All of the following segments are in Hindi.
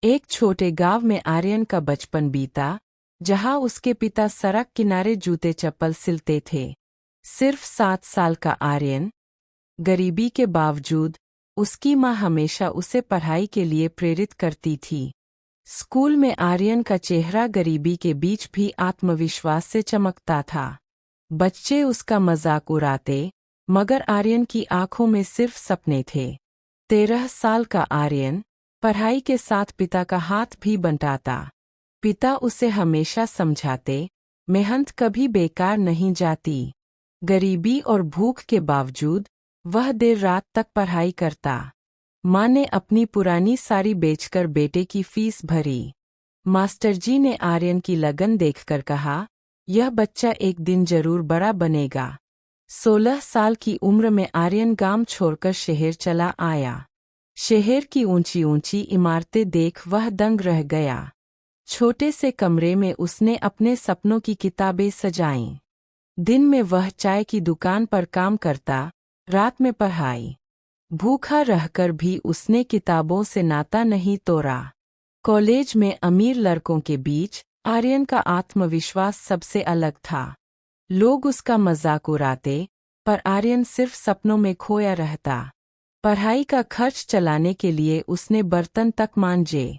एक छोटे गांव में आर्यन का बचपन बीता, जहां उसके पिता सड़क किनारे जूते चप्पल सिलते थे। सिर्फ 7 साल का आर्यन, गरीबी के बावजूद उसकी मां हमेशा उसे पढ़ाई के लिए प्रेरित करती थी। स्कूल में आर्यन का चेहरा गरीबी के बीच भी आत्मविश्वास से चमकता था। बच्चे उसका मजाक उड़ाते, मगर आर्यन की आंखों में सिर्फ सपने थे। 13 साल का आर्यन पढ़ाई के साथ पिता का हाथ भी बंटाता। पिता उसे हमेशा समझाते, मेहनत कभी बेकार नहीं जाती। गरीबी और भूख के बावजूद वह देर रात तक पढ़ाई करता। माँ ने अपनी पुरानी साड़ी बेचकर बेटे की फीस भरी। मास्टरजी ने आर्यन की लगन देखकर कहा, यह बच्चा एक दिन जरूर बड़ा बनेगा। 16 साल की उम्र में आर्यन गांव छोड़कर शहर चला आया। शहर की ऊंची ऊंची इमारतें देख वह दंग रह गया। छोटे से कमरे में उसने अपने सपनों की किताबें सजाईं। दिन में वह चाय की दुकान पर काम करता, रात में पढ़ाई। भूखा रहकर भी उसने किताबों से नाता नहीं तोड़ा। कॉलेज में अमीर लड़कों के बीच आर्यन का आत्मविश्वास सबसे अलग था। लोग उसका मजाक उड़ाते, पर आर्यन सिर्फ सपनों में खोया रहता। पढ़ाई का खर्च चलाने के लिए उसने बर्तन तक मांजे।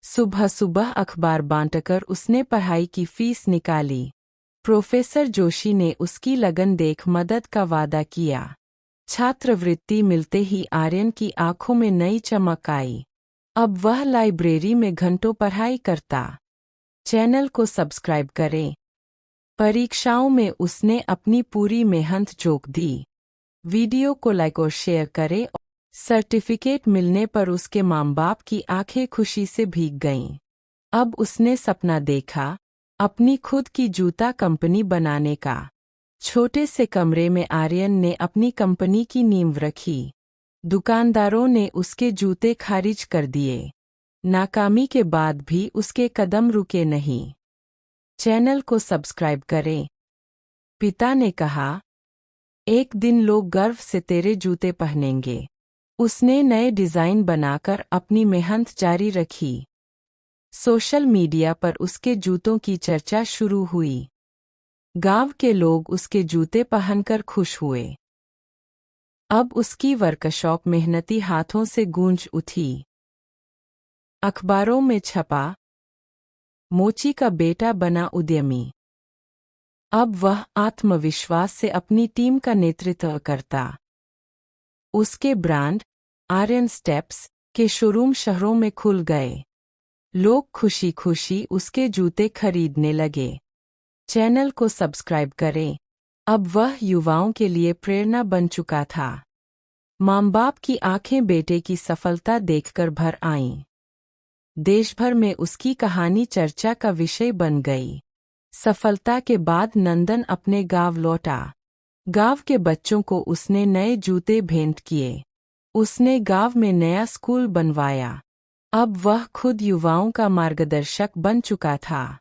सुबह सुबह अखबार बांटकर उसने पढ़ाई की फीस निकाली। प्रोफेसर जोशी ने उसकी लगन देख मदद का वादा किया। छात्रवृत्ति मिलते ही आर्यन की आंखों में नई चमक आई। अब वह लाइब्रेरी में घंटों पढ़ाई करता। चैनल को सब्सक्राइब करें। परीक्षाओं में उसने अपनी पूरी मेहनत झोंक दी। वीडियो को लाइक और शेयर करें। सर्टिफिकेट मिलने पर उसके माँ बाप की आंखें खुशी से भीग गईं। अब उसने सपना देखा, अपनी खुद की जूता कंपनी बनाने का। छोटे से कमरे में आर्यन ने अपनी कंपनी की नींव रखी। दुकानदारों ने उसके जूते खारिज कर दिए। नाकामी के बाद भी उसके कदम रुके नहीं। चैनल को सब्सक्राइब करें। पिता ने कहा, एक दिन लोग गर्व से तेरे जूते पहनेंगे। उसने नए डिज़ाइन बनाकर अपनी मेहनत जारी रखी। सोशल मीडिया पर उसके जूतों की चर्चा शुरू हुई। गांव के लोग उसके जूते पहनकर खुश हुए। अब उसकी वर्कशॉप मेहनती हाथों से गूंज उठी। अखबारों में छपा, मोची का बेटा बना उद्यमी। अब वह आत्मविश्वास से अपनी टीम का नेतृत्व करता। उसके ब्रांड आर्यन स्टेप्स के शोरूम शहरों में खुल गए। लोग खुशी खुशी उसके जूते खरीदने लगे। चैनल को सब्सक्राइब करें। अब वह युवाओं के लिए प्रेरणा बन चुका था। माँ बाप की आंखें बेटे की सफलता देखकर भर आईं। देश भर में उसकी कहानी चर्चा का विषय बन गई। सफलता के बाद नंदन अपने गांव लौटा। गांव के बच्चों को उसने नए जूते भेंट किए। उसने गांव में नया स्कूल बनवाया। अब वह खुद युवाओं का मार्गदर्शक बन चुका था।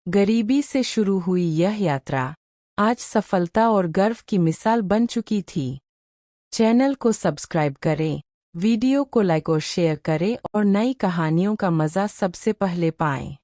गरीबी से शुरू हुई यह यात्रा आज सफलता और गर्व की मिसाल बन चुकी थी। चैनल को सब्सक्राइब करें, वीडियो को लाइक और शेयर करें और नई कहानियों का मज़ा सबसे पहले पाएं।